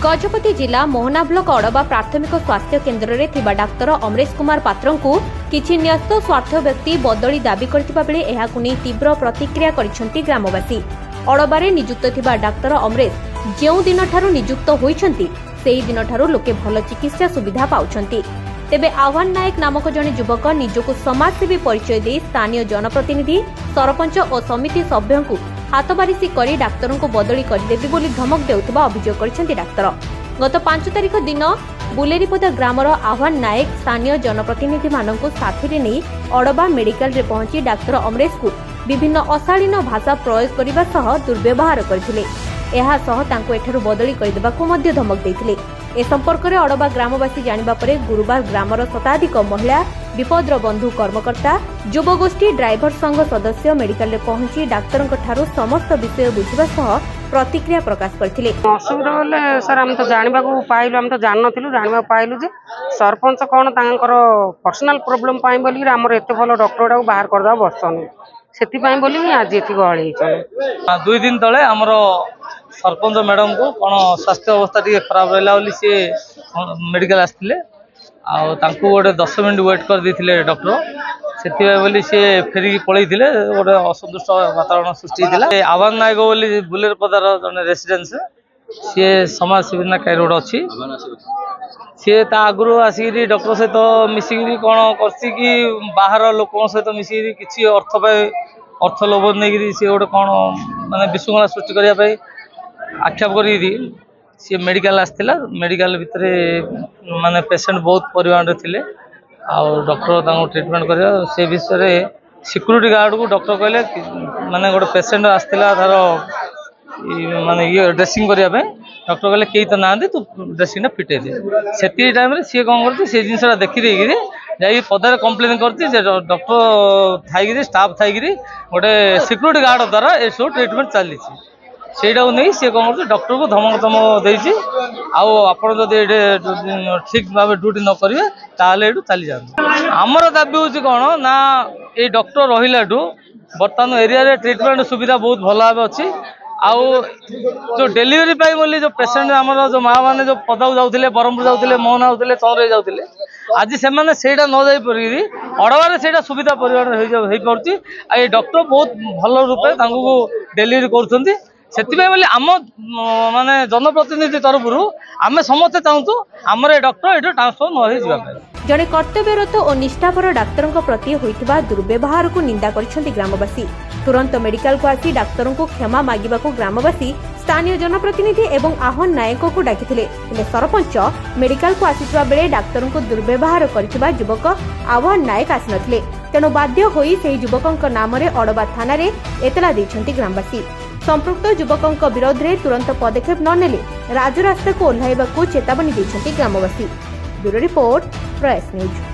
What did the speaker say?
गजपति जिला मोहना ब्लॉक अड़बा प्राथमिक स्वास्थ्य केन्द्र में थिबा डाक्तर अमरेश कुमार पात्र को किछि न्यस्त स्वार्थ व्यक्ति बदली दाबी करथिबा बेले एहाकु नै तीव्र प्रतिक्रिया करिसेंती ग्रामवासी। अड़बारे नियुक्त थिबा डाक्तर अमरेश जेउ दिन ठारू नियुक्त होइछंती सेही दिन ठारू लोके भल चिकित्सा सुविधा पाउछंती। तेबे आह्वान नायक नामक जने युवक निजको समाजसेवी परिचय दे स्थानीय जनप्रतिनिधि सरपंच और समिति सभ्यों को हाथबारिशी करी डाक्तरों को बदली करदेबी बोली धमक देउथबा अभियोग करिसेंती डाक्तर। गत 5 तारिख दिन बुलेरीपदा ग्रामर आह्वान नायक स्थानीय जनप्रतिनिधि मानक साथी नहीं अड़बा मेडिकल रे पहुंची डाक्तर अमरेश को विभिन्न अशालीन भाषा प्रयोग करने सह दुर्व्यवहार करथिले। एहा सह तांको एठारु बदली करदेबाकू मध्य धमक देथिले। ए संपर्क में अड़बा ग्रामवासी जानिबा परे गुरुवार ग्रामर शताधिक महिला विपद्र बंधु कर्मकर्ता युवगोष्ठी ड्राइवर संघ सदस्य मेडिकल रे पहुंची डाक्तर समस्त विषय बुझा सह प्रतिक्रिया प्रकाश करथिले। असुविधा बोले सर हम तो जानिबा को पाइलु, हम तो जान नथिलु, जानिबा पाइलु जे सरपंच कोन तांकर पर्सनल प्रॉब्लम पाइ बोली हमर एते भलो डॉक्टर को बाहर कर दा बसनी सेति पाइ बोली आज एति गहଳି चले। 2 दिन तळे हमर सरपंच मैडम को कौन स्वास्थ्य अवस्था टी खराब रहा सी मेडिकल आसते गोटे 10 मिनट वेट कर देते डॉक्टर से सी फेरिकी पलि गोटे असंतुष्ट वातावरण सृष्टि होता। आह्वान नायक बोली बुलेरपदार जड़े रेसीडेन्स सी समाजसेवी कई रोड अच्छी सी आगु आसिक डॉक्टर सहित मिसिकी कौन कर बाहर लोक सहित मिसिकी किसी अर्थ लोभ नहीं सी गोटे कौन मानने विशृंखला सृष्टि करने आक्षेप कर सी मेडिकल आसला। मेडिकल भितर माने पेशेंट बहुत परिमाण रे थिले और डॉक्टर ट्रीटमेंट कर से विषय सिक्यूरीटी गार्ड को डॉक्टर कहले माने गोटे पेशेंट आसला तार माने ये ड्रेसिंग करने डॉक्टर कहले कई तो ना तू ड्रेसिंग फिटे दे से टाइम सी कौन कर जिनसा देखी जा पदार कम्प्लेन कर डॉक्टर थी स्टाफ थी गोटे सिक्यूरीटी गार्ड द्वारा ये सब ट्रीटमेंट चली से कौन कर डॉक्टर को धमक देती आपड़ जब ठीक भाव ड्यूटी न करेंगे ताले चली जाते। आमर दाबी हूँ कौन ना ये डॉक्टर रहा बर्तमान एरिया ट्रीटमेंट सुविधा बहुत भल भाव अच्छी जो डेलीवरी पाई बोली जो पेशेंट आमर जो माँ मैंने जो पदा जाते ब्रह्मपुर जाते मोहना होते चौरे जाते आज से न जापर अड़बार से सुविधा परिमाण हो पार्टी ये डॉक्टर बहुत भल रूपे डेलीवरी कर बोले आम माने जनप्रतिनिधि तरफ आम समस्ते चाहूँ आमर डॉक्टर ये ट्रांसफर न जड़े कर्तव्यरत और निष्ठापर डाक्तरों प्रति होइतिबा दुर्व्यवहार को निंदा करिसेंती ग्रामवासी। तुरंत मेडिकल को आसी डाक्तरों को क्षमा मागिबा को ग्रामवासी स्थानीय जनप्रतिनिधि एवं आह्वान नायक को डाकिथिले। सरपंच मेडिकल को आसीथिबा बेले डाक्तरों को दुर्व्यवहार करथिबा युवक आह्वान नायक आसिनथिले। तेणु बाध्य होई सेही युवकक नाम रे अड़बा थाना रे एतला दैछंती ग्रामवासी। संपृक्त युवकों विरोध में तुरंत पदक्षेप न नेले राजरास्ता को ओह्लाइबाकू चेतावनी दैछंती ग्रामवासी। ब्यूरो रिपोर्ट प्रयास न्यूज।